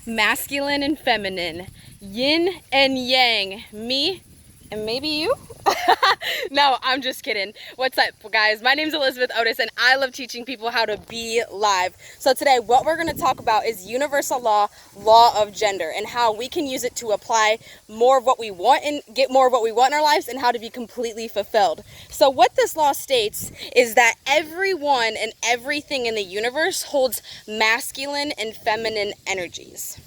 masculine and feminine, yin and yang, me and maybe you. No, I'm just kidding. What's up, guys? My name's Elizabeth Otis, and I love teaching people how to be live. So today, what we're going to talk about is universal law of gender, and how we can use it to apply more of what we want and get more of what we want in our lives, and how to be completely fulfilled. So what this law states is that everyone and everything in the universe holds masculine and feminine energies.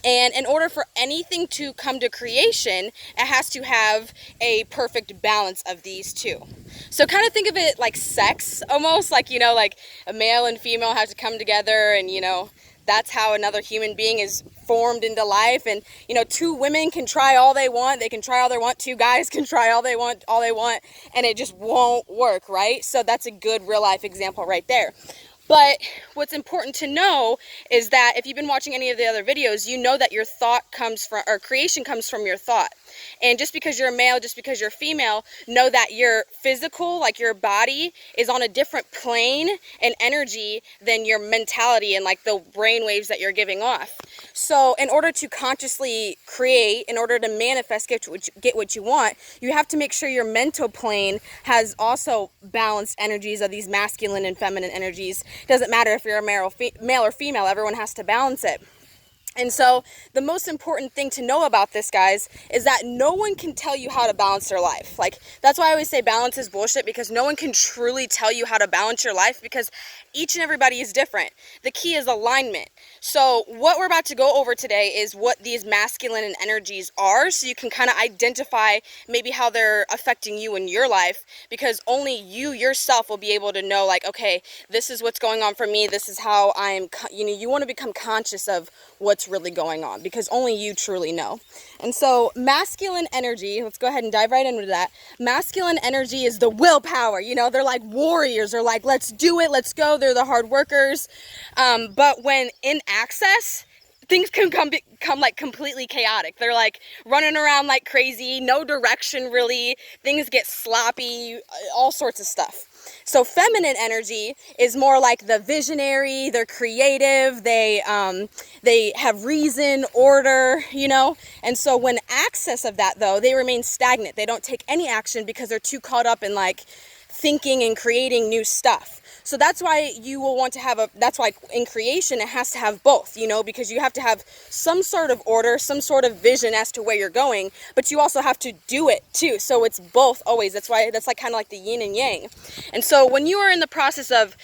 And in order for anything to come to creation, it has to have a perfect balance of these two. So kind of think of it like sex, almost like, like a male and female have to come together, and, that's how another human being is formed into life. And, two women can try all they want. They can try all they want. Two guys can try all they want, and it just won't work, right? So that's a good real life example right there. But what's important to know is that if you've been watching any of the other videos, you know that your thought comes from, or creation comes from your thought. And just because you're a male, just because you're female, know that your physical, like your body, is on a different plane and energy than your mentality and like the brain waves that you're giving off. So in order to consciously create, in order to manifest, get what you want, you have to make sure your mental plane has also balanced energies of these masculine and feminine energies. It doesn't matter if you're a male or female, everyone has to balance it. And so the most important thing to know about this, guys, is that no one can tell you how to balance their life. Like, that's why I always say balance is bullshit, because no one can truly tell you how to balance your life, because each and everybody is different. The key is alignment. So what we're about to go over today is what these masculine energies are, so you can kind of identify maybe how they're affecting you in your life, because only you yourself will be able to know, like, okay, this is what's going on for me. This is how I'm, you want to become conscious of what's really going on, because only you truly know. And so masculine energy, let's go ahead and dive right into that. Masculine energy is the willpower. They're like warriors. They're like, let's do it, let's go. They're the hard workers. But when in excess, things can become like completely chaotic. They're like running around like crazy, no direction really. Things get sloppy, all sorts of stuff. So feminine energy is more like the visionary. They're creative. They have reason, order, And so when excess of that, though, they remain stagnant. They don't take any action because they're too caught up in like thinking and creating new stuff. So that's why you will want to have that's why in creation it has to have both, because you have to have some sort of order, some sort of vision as to where you're going, but you also have to do it too. So it's both always. That's why that's like kind of like the yin and yang. And so when you are in the process of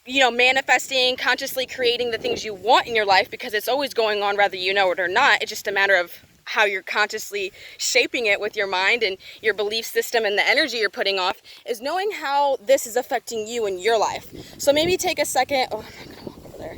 manifesting, consciously creating the things you want in your life, because it's always going on whether you know it or not, it's just a matter of how you're consciously shaping it with your mind and your belief system and the energy you're putting off, is knowing how this is affecting you in your life. So maybe take a second. Oh, I'm not gonna walk over there.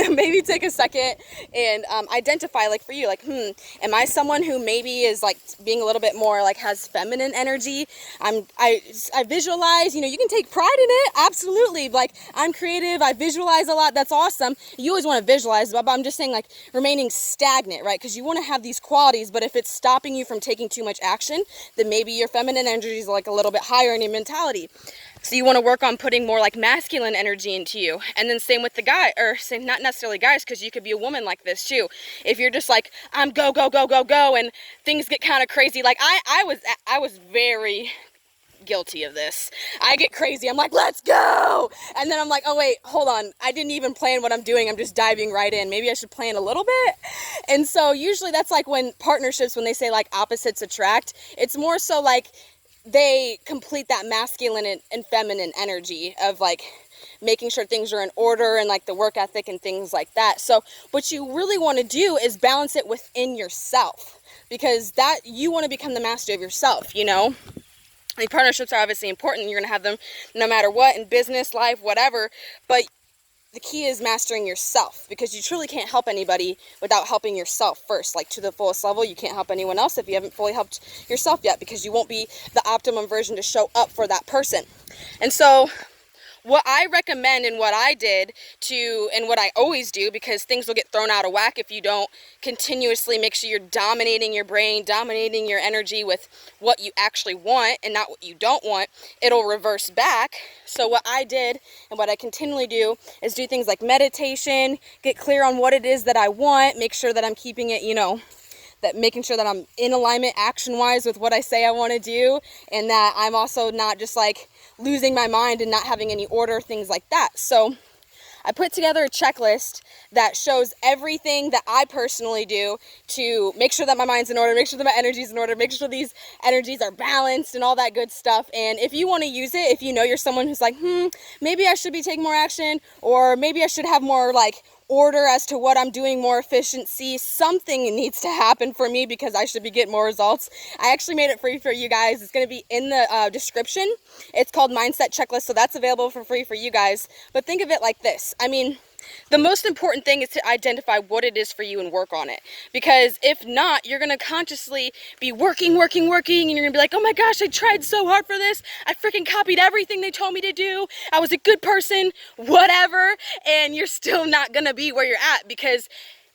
Maybe take a second and identify, like for you, like, am I someone who maybe is like being a little bit more like has feminine energy? I visualize, you can take pride in it. Absolutely. Like, I'm creative. I visualize a lot. That's awesome. You always want to visualize, but I'm just saying, like, remaining stagnant, right? Because you want to have these qualities, but if it's stopping you from taking too much action, then maybe your feminine energy is like a little bit higher in your mentality. So you want to work on putting more like masculine energy into you. And then same with the guy, or same, not necessarily guys, because you could be a woman like this too. If you're just like, I'm go, go, go, go, go, and things get kind of crazy. Like I was very guilty of this. I get crazy. I'm like, let's go. And then I'm like, oh wait, hold on. I didn't even plan what I'm doing. I'm just diving right in. Maybe I should plan a little bit. And so usually that's like when partnerships, when they say like opposites attract, it's more so like they complete that masculine and feminine energy of like making sure things are in order and like the work ethic and things like that. So what you really want to do is balance it within yourself, because that you want to become the master of yourself, The partnerships are obviously important. You're going to have them no matter what, in business, life, whatever, but the key is mastering yourself, because you truly can't help anybody without helping yourself first, like to the fullest level. You can't help anyone else if you haven't fully helped yourself yet, because you won't be the optimum version to show up for that person. And so what I recommend and what I did and what I always do, because things will get thrown out of whack if you don't continuously make sure you're dominating your brain, dominating your energy with what you actually want and not what you don't want, it'll reverse back. So what I did and what I continually do is do things like meditation, get clear on what it is that I want, make sure that I'm keeping it, making sure that I'm in alignment action-wise with what I say I want to do, and that I'm also not just like losing my mind and not having any order, things like that. So I put together a checklist that shows everything that I personally do to make sure that my mind's in order, make sure that my energy's in order, make sure these energies are balanced and all that good stuff. And if you want to use it, if you know you're someone who's like, maybe I should be taking more action, or maybe I should have more like order as to what I'm doing, more efficiency, something needs to happen for me because I should be getting more results. I actually made it free for you guys. It's going to be in the description. It's called Mindset Checklist, so that's available for free for you guys. But think of it like this. I mean, the most important thing is to identify what it is for you and work on it. Because if not, you're going to consciously be working, and you're going to be like, oh my gosh, I tried so hard for this. I freaking copied everything they told me to do. I was a good person, whatever. And you're still not going to be where you're at, because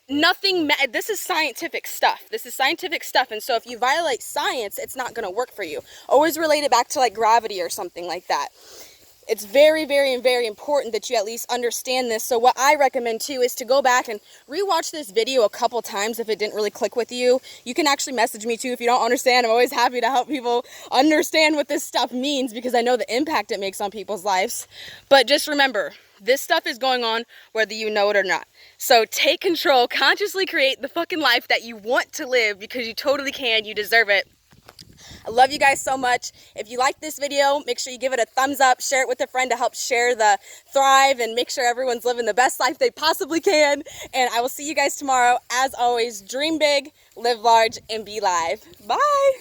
this is scientific stuff. And so if you violate science, it's not going to work for you. Always relate it back to like gravity or something like that. It's very, very, very important that you at least understand this. So what I recommend too is to go back and rewatch this video a couple times if it didn't really click with you. You can actually message me too if you don't understand. I'm always happy to help people understand what this stuff means, because I know the impact it makes on people's lives. But just remember, this stuff is going on whether you know it or not. So take control, consciously create the fucking life that you want to live, because you totally can, you deserve it. I love you guys so much. If you like this video, make sure you give it a thumbs up, share it with a friend to help share the thrive and make sure everyone's living the best life they possibly can. And I will see you guys tomorrow. As always, dream big, live large, and be live. Bye.